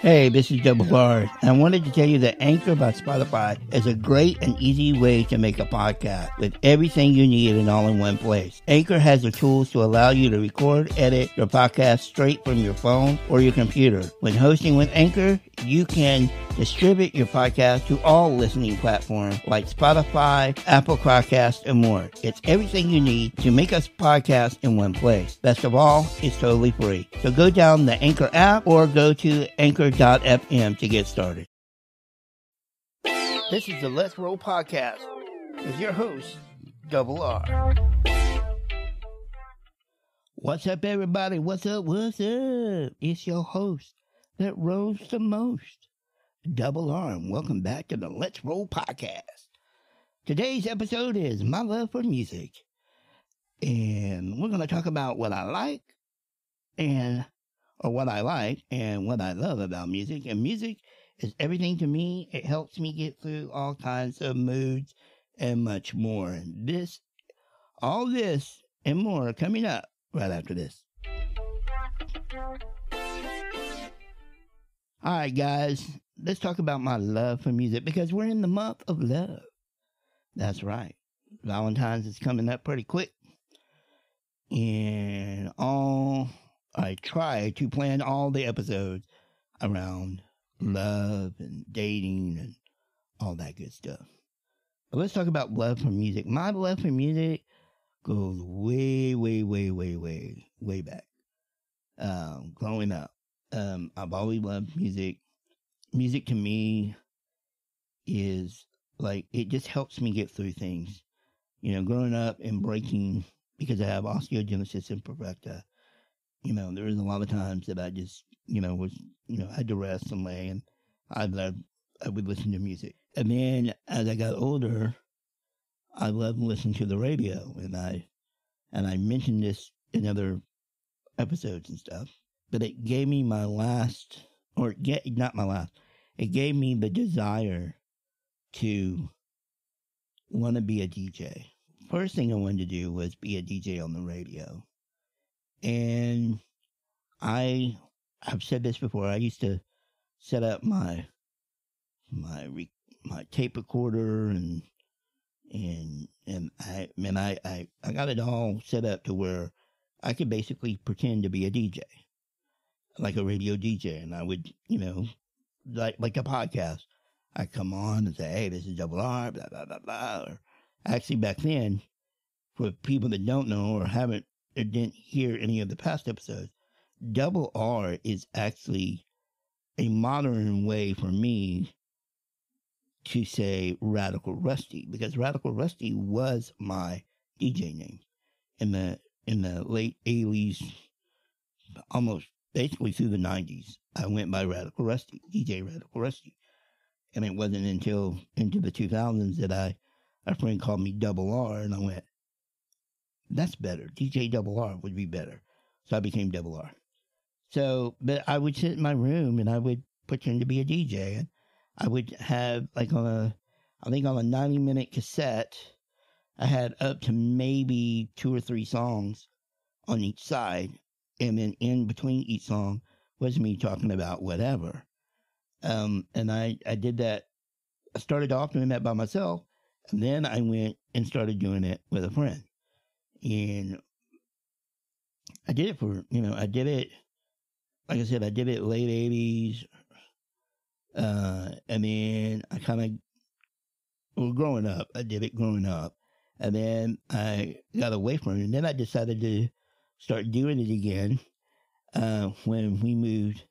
Hey, this is Double R. I wanted to tell you that Anchor by Spotify is a great and easy way to make a podcast with everything you need and all in one place. Anchor has the tools to allow you to record, edit your podcast straight from your phone or your computer. When hosting with Anchor, you can distribute your podcast to all listening platforms like Spotify, Apple Podcasts, and more. It's everything you need to make a podcast in one place. Best of all, it's totally free. So go down the Anchor app or go to anchor.fm to get started. This is the Let's Roll Podcast with your host, Double R. What's up, everybody? What's up? What's up? It's your host that rolls the most, Double R, and welcome back to the Let's Roll Podcast. Today's episode is my love for music, and we're going to talk about what I like and what I love about music. And music is everything to me. It helps me get through all kinds of moods and much more. And all this and more are coming up right after this. All right, guys, let's talk about my love for music because we're in the month of love. That's right. Valentine's is coming up pretty quick. And I try to plan all the episodes around love and dating and all that good stuff. But let's talk about love for music. My love for music goes way, way, way, way, way, way back. Growing up, I've always loved music. Music to me is like, it just helps me get through things. You know, growing up and breaking, because I have osteogenesis imperfecta, you know, there was a lot of times that I just, had to rest and lay, and I would listen to music. And then as I got older, I loved listening to the radio, and I mentioned this in other episodes and stuff, but it gave me it gave me the desire to want to be a DJ. First thing I wanted to do was be a DJ on the radio. And I've said this before. I used to set up my tape recorder and I got it all set up to where I could basically pretend to be a DJ, like a radio DJ, and I would, like a podcast. I'd come on and say, "Hey, this is Double R," blah blah blah blah. Or actually, back then, for people that don't know or didn't hear any of the past episodes, Double R is actually a modern way for me to say Radical Rusty, because Radical Rusty was my DJ name in the late 80s, almost basically through the 90s. I went by Radical Rusty, DJ Radical Rusty. And it wasn't until into the 2000s that a friend called me Double R, and I went, that's better. DJ Double R would be better. So I became Double R. So, but I would sit in my room and I would pretend to be a DJ. And I would have, like on a 90-minute cassette, I had up to maybe 2 or 3 songs on each side. And then in between each song was me talking about whatever. And I did that. I started off doing that by myself. And then I went and started doing it with a friend. And I did it like I said, I did it late 80s. And then growing up, I did it growing up. And then I got away from it. And then I decided to start doing it again when we moved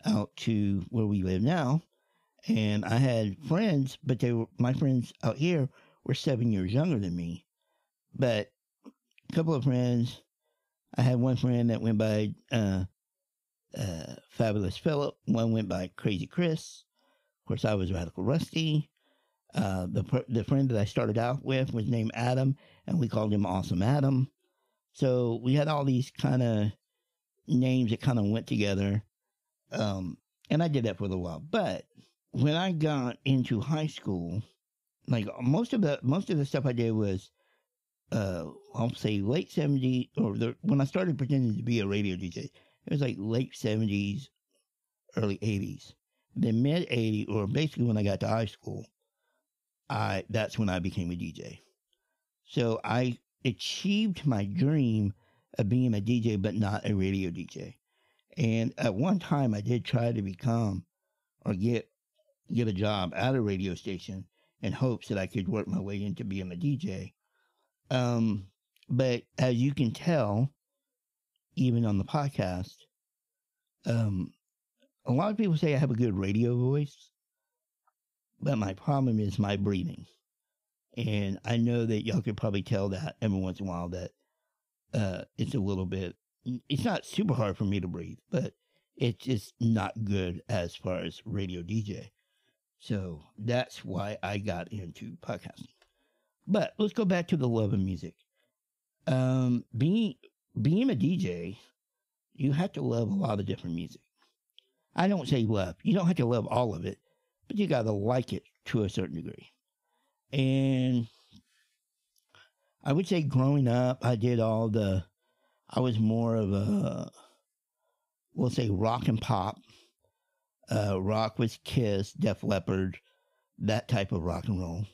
out to where we live now. And I had friends, but my friends out here were 7 years younger than me. But a couple of friends, I had one friend that went by Fabulous Philip. One went by Crazy Chris. Of course, I was Radical Rusty. The friend that I started out with was named Adam, and we called him Awesome Adam. So we had all these kind of names that kind of went together. And I did that for a little while. But when I got into high school, like most of the stuff I did was, I'll say late 70s, when I started pretending to be a radio DJ, it was like late 70s, early 80s. Then mid 80s, or basically when I got to high school, that's when I became a DJ. So I achieved my dream of being a DJ, but not a radio DJ. And at one time, I did try to become or get a job at a radio station in hopes that I could work my way into being a DJ. But as you can tell, even on the podcast, a lot of people say I have a good radio voice, but my problem is my breathing. And I know that y'all could probably tell that every once in a while that it's a little bit, it's not super hard for me to breathe, but it's just not good as far as radio DJ. So that's why I got into podcasting. But let's go back to the love of music. Being a DJ, you have to love a lot of different music. I don't say love. You don't have to love all of it, but you got to like it to a certain degree. And I would say growing up, I was more of a, we'll say rock and pop. Rock was Kiss, Def Leppard, that type of rock and roll.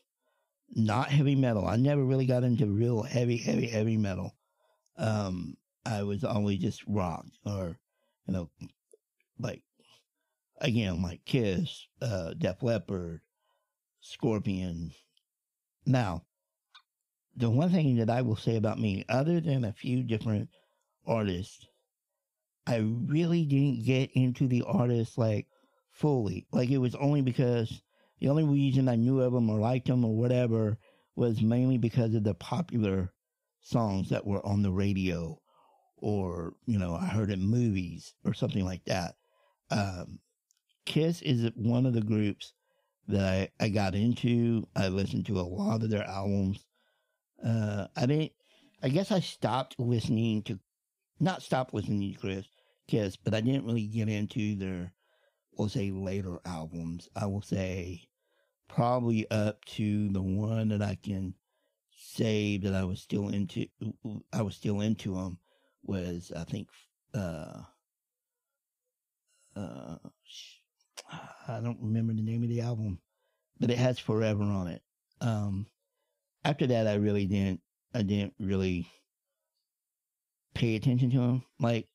Not heavy metal. I never really got into real heavy metal. I was always just rock, or, like, again, like Kiss, Def Leppard, Scorpion. Now, the one thing that I will say about me, other than a few different artists, I really didn't get into the artists, like, fully. Like, it was only because the only reason I knew of them or liked them or whatever was mainly because of the popular songs that were on the radio, or, I heard in movies or something like that. Kiss is one of the groups that I got into. I listened to a lot of their albums. I guess I not stopped listening to Kiss, but I didn't really get into their, we'll say, later albums. I will say probably up to the one that I can say that I was still into them was, I think, I don't remember the name of the album, but it has Forever on it. After that, I didn't really pay attention to them. Like,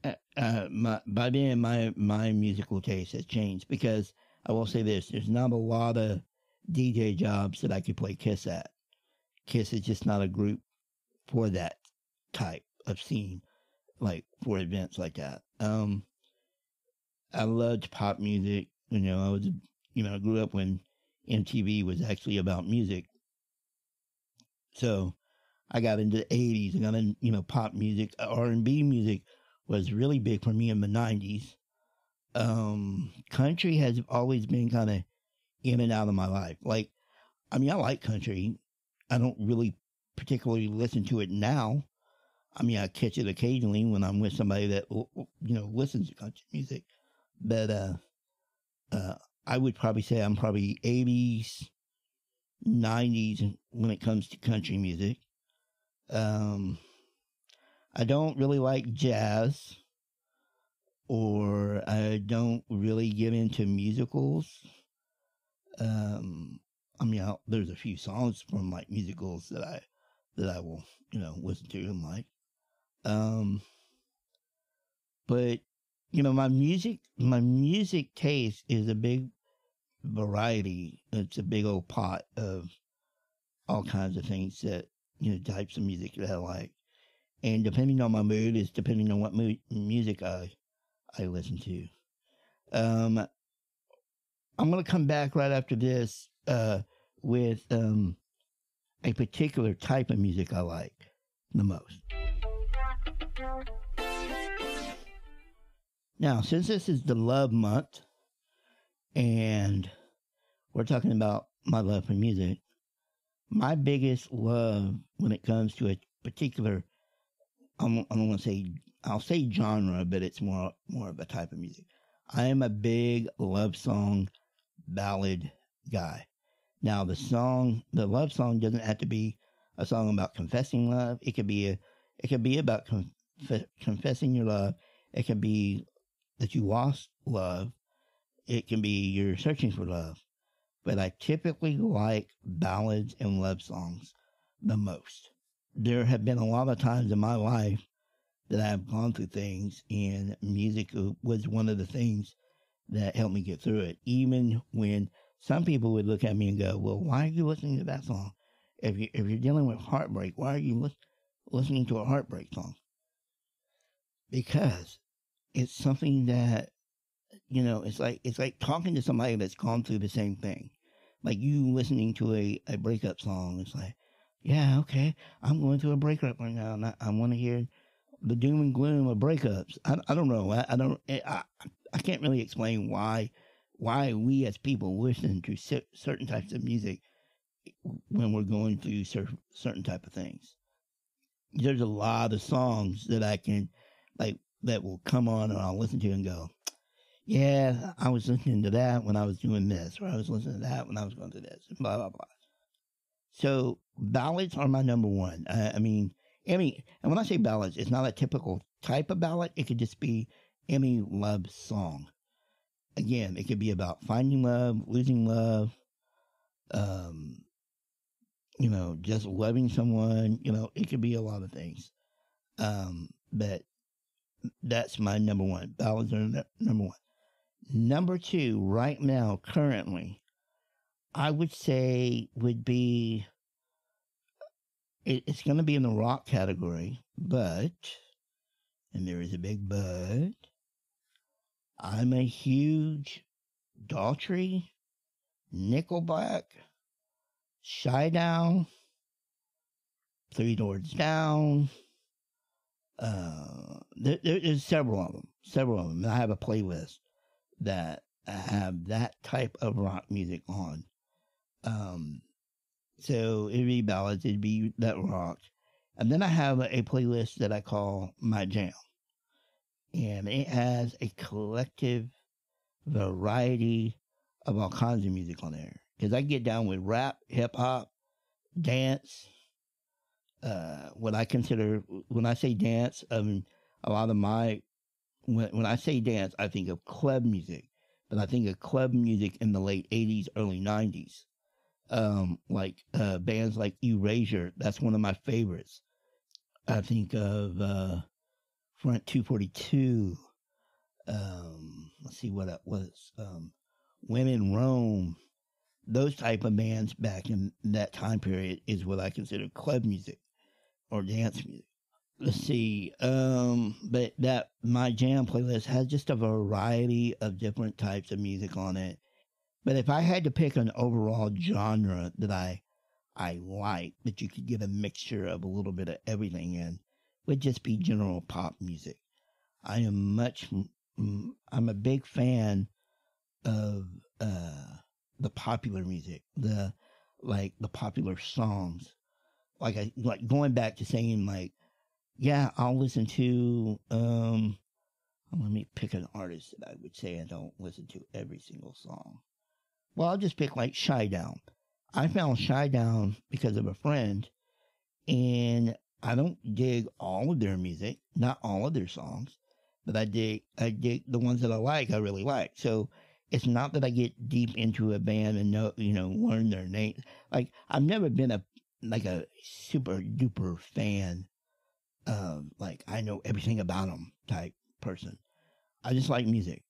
by then, my musical taste has changed, because I will say this: there's not a lot of DJ jobs that I could play Kiss at. Kiss is just not a group for that type of scene, like for events like that. I loved pop music. I grew up when MTV was actually about music. So I got into the 80s. I got into, pop music. R&B music was really big for me in the 90s. Country has always been kind of in and out of my life. Like, I like country. I don't really particularly listen to it now. I catch it occasionally when I'm with somebody that, listens to country music. But I would probably say I'm probably 80s, 90s when it comes to country music. I don't really like jazz, or I don't really get into musicals. There's a few songs from like musicals that I will, listen to and like. But my music taste is a big variety. It's a big old pot of all kinds of things that, types of music that I like. And depending on my mood is depending on what music I listen to. I'm going to come back right after this with a particular type of music I like the most. Now, since this is the love month, and we're talking about my love for music, my biggest love when it comes to a particular, I'll say genre, but it's more of a type of music. I am a big love song ballad guy. Now, the love song doesn't have to be a song about confessing love. It could be about confessing your love. It could be that you lost love. It can be you're searching for love. But I typically like ballads and love songs the most. There have been a lot of times in my life that I've gone through things, and music was one of the things that helped me get through it. Even when some people would look at me and go, "Well, why are you listening to that song? If you're dealing with heartbreak, why are you listening to a heartbreak song?" Because it's something that it's like talking to somebody that's gone through the same thing. Like you listening to a breakup song, it's like, yeah, okay, I'm going through a breakup right now, and I want to hear the doom and gloom of breakups. I don't know. I can't really explain why we as people listen to certain types of music when we're going through certain type of things. There's a lot of songs that I can like that will come on and I'll listen to and go, yeah, I was listening to that when I was doing this, or I was listening to that when I was going through this, and blah blah blah. So ballads are my number one. I mean, and when I say ballads, it's not a typical type of ballad. It could just be any love song. Again, it could be about finding love, losing love, um, just loving someone. It could be a lot of things. But that's my number one. Ballads are number one. Number two, right now, currently, I would say would be, it's going to be in the rock category, but, and there is a big but, I'm a huge Daughtry, Nickelback, Shinedown, Three Doors Down. There's several of them. I have a playlist that have that type of rock music on. So it'd be ballads, it'd be that rock. And then I have a playlist that I call My Jam. And it has a collective variety of all kinds of music on there. Because I get down with rap, hip hop, dance. What I consider, when I say dance, a lot of my, when I say dance, I think of club music. But I think of club music in the late 80s, early 90s. Bands like Erasure, that's one of my favorites. I think of Front 242. Let's see what it was. Women Roam. Those type of bands back in that time period is what I consider club music or dance music. Let's see. But that My Jam playlist has just a variety of different types of music on it. But if I had to pick an overall genre that I like, that you could get a mixture of a little bit of everything in, would just be general pop music. I'm a big fan of the popular music, the popular songs. Like going back to saying I'll listen to let me pick an artist that I would say I don't listen to every single song. Well, I'll just pick like Shinedown. I found Shinedown because of a friend, and I don't dig all of their music, not all of their songs, but I dig the ones that I really like. So it's not that I get deep into a band and learn their name. Like I've never been a super duper fan of I know everything about them type person. I just like music.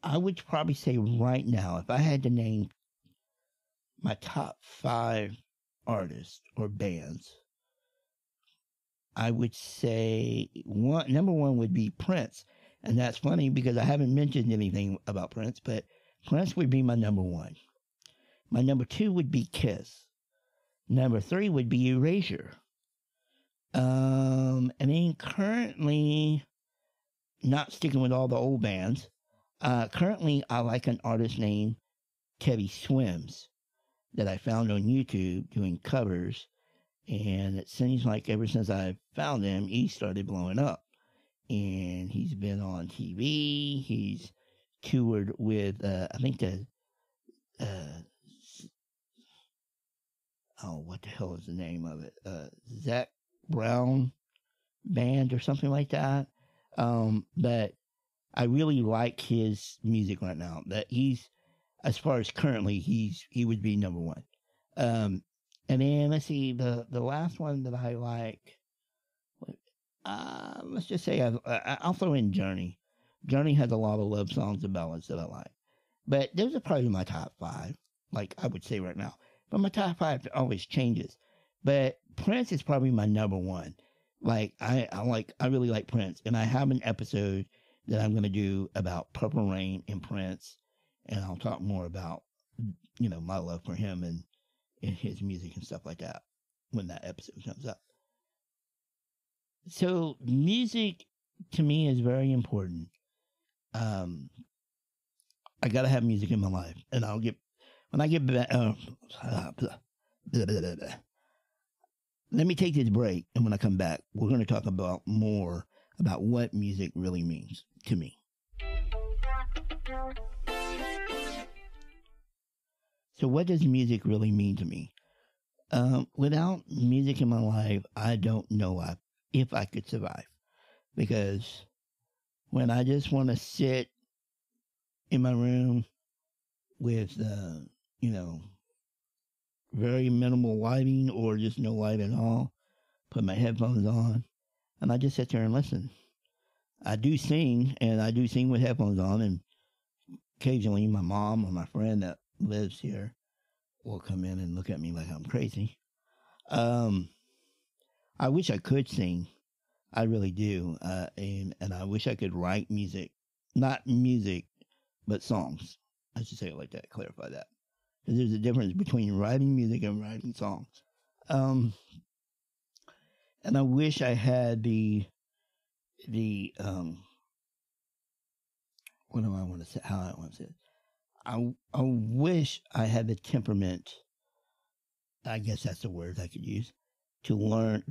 I would probably say right now, if I had to name my top 5 artists or bands, I would say number one would be Prince. And that's funny because I haven't mentioned anything about Prince, but Prince would be my number one. My number 2 would be Kiss. Number 3 would be Erasure. Currently, not sticking with all the old bands, currently I like an artist named Teddy Swims that I found on YouTube doing covers, and it seems like ever since I found him, he started blowing up. And he's been on TV. He's toured with, I think what the hell is the name of it? Zach Brown Band or something like that. But I really like his music right now. That he's, as far as currently, he would be number one. Um, and then let's see, the last one that I like. Let's just say I'll throw in Journey. Journey has a lot of love songs and ballads that I like. But those are probably my top five, like I would say right now. But my top five always changes. But Prince is probably my number one. Like I really like Prince, and I have an episode that I'm going to do about Purple Rain and Prince, and I'll talk more about my love for him and his music and stuff like that when that episode comes up. So music to me is very important. I gotta have music in my life, and when I get back. Let me take this break, and when I come back, we're going to talk about more about what music really means to me. So what does music really mean to me? Without music in my life, I don't know if I could survive. Because when I just want to sit in my room with, very minimal lighting or just no light at all, put my headphones on, and I just sit there and listen. I do sing, and I do sing with headphones on, and occasionally my mom or my friend that lives here will come in and look at me like I'm crazy. I wish I could sing. I really do. And I wish I could write music. Not music, but songs. I should say it like that, clarify that. Because there's a difference between writing music and writing songs. And I wish I had what do I want to say? How I want to say it? I wish I had the temperament, I guess that's the word I could use, to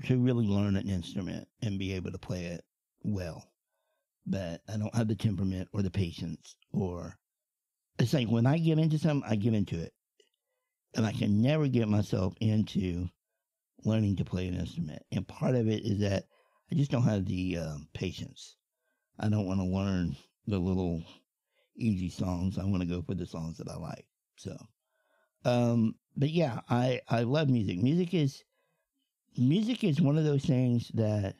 really learn an instrument and be able to play it well. But I don't have the temperament or the patience, it's like when I get into something, I get into it. And I can never get myself into learning to play an instrument. And part of it is that I just don't have the patience. I don't want to learn the little easy songs. I want to go for the songs that I like. So, but yeah, I love music. Music is one of those things that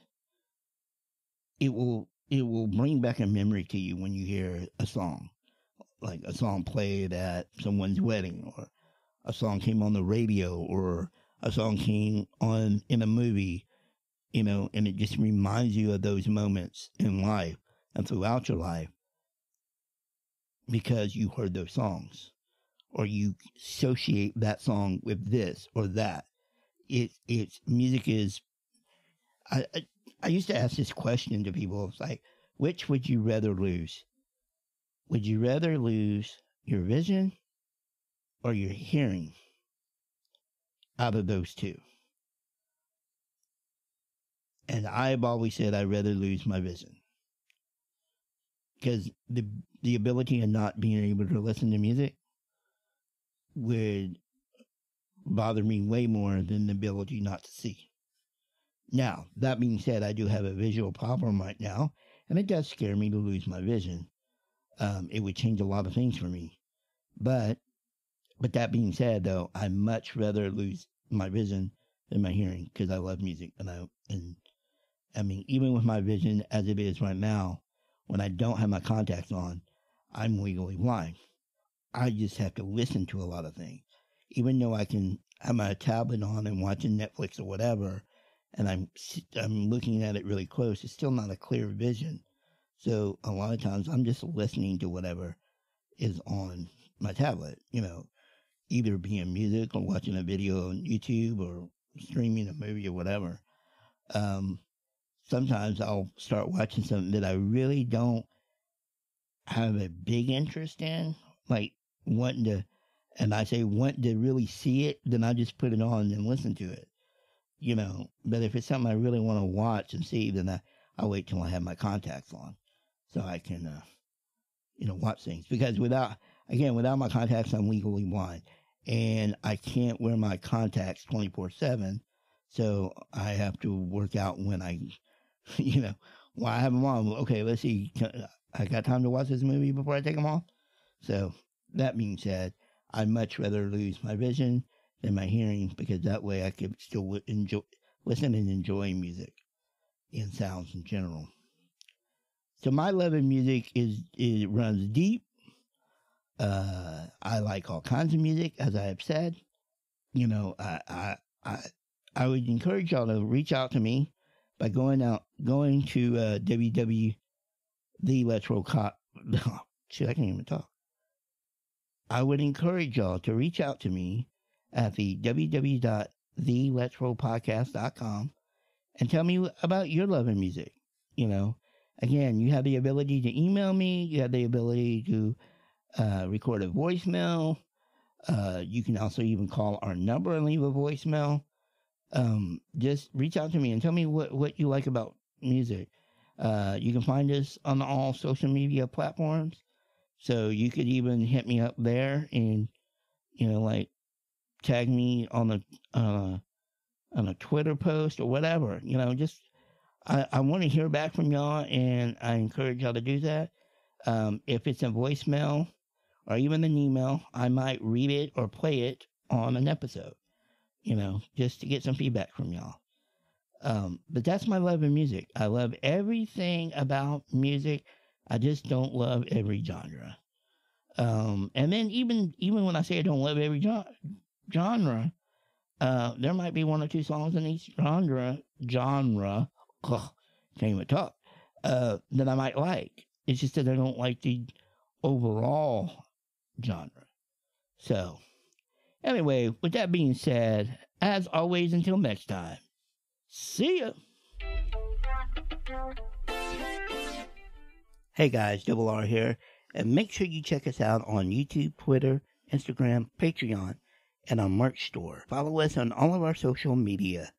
it will bring back a memory to you when you hear a song, like a song played at someone's wedding, or a song came on the radio, or a song came on in a movie, and it just reminds you of those moments in life and throughout your life because you heard those songs, or you associate that song with this or that. It's music is. I used to ask this question to people. It's like, which would you rather lose? Would you rather lose your vision or your hearing out of those two? And I've always said I'd rather lose my vision. Because the ability of not being able to listen to music would bother me way more than the ability not to see. Now, that being said, I do have a visual problem right now, and it does scare me to lose my vision. It would change a lot of things for me. But that being said, though, I'd much rather lose my vision than my hearing, because I love music. And I mean, even with my vision as it is right now, when I don't have my contacts on, I'm legally blind. I just have to listen to a lot of things. Even though I can have my tablet on and watching Netflix or whatever, and I'm looking at it really close, it's still not a clear vision. So a lot of times I'm just listening to whatever is on my tablet, either being music or watching a video on YouTube or streaming a movie or whatever. Sometimes I'll start watching something that I really don't have a big interest in, like wanting to really see it, then I just put it on and listen to it, But if it's something I really want to watch and see, then I'll wait till I have my contacts on so I can, watch things. Because without my contacts, I'm legally blind. And I can't wear my contacts 24/7, so I have to work out when I, I have them on. Okay, let's see. I got time to watch this movie before I take them off. So, that being said, I'd much rather lose my vision than my hearing, because that way I could still listen and enjoy music and sounds in general. So my love of music it runs deep. I like all kinds of music, as I have said. You know, I would encourage y'all to reach out to me by going to www. The Electro shit, I can't even talk. I would encourage y'all to reach out to me at the www.theelectropodcast.com and tell me about your love of music. You know, again, you have the ability to email me. You have the ability to record a voicemail. You can also even call our number and leave a voicemail. Just reach out to me and tell me what you like about music. You can find us on all social media platforms. So you could even hit me up there and, like tag me on a Twitter post or whatever. Just I want to hear back from y'all, and I encourage y'all to do that. If it's a voicemail or even an email, I might read it or play it on an episode, just to get some feedback from y'all. But that's my love of music. I love everything about music. I just don't love every genre. And then even when I say I don't love every genre, there might be one or two songs in each genre, ugh, can't even talk, that I might like. It's just that I don't like the overall genre. So, anyway, with that being said, as always, until next time, see ya. Hey guys, Double R here, and make sure you check us out on YouTube, Twitter, Instagram, Patreon, and our merch store. Follow us on all of our social media.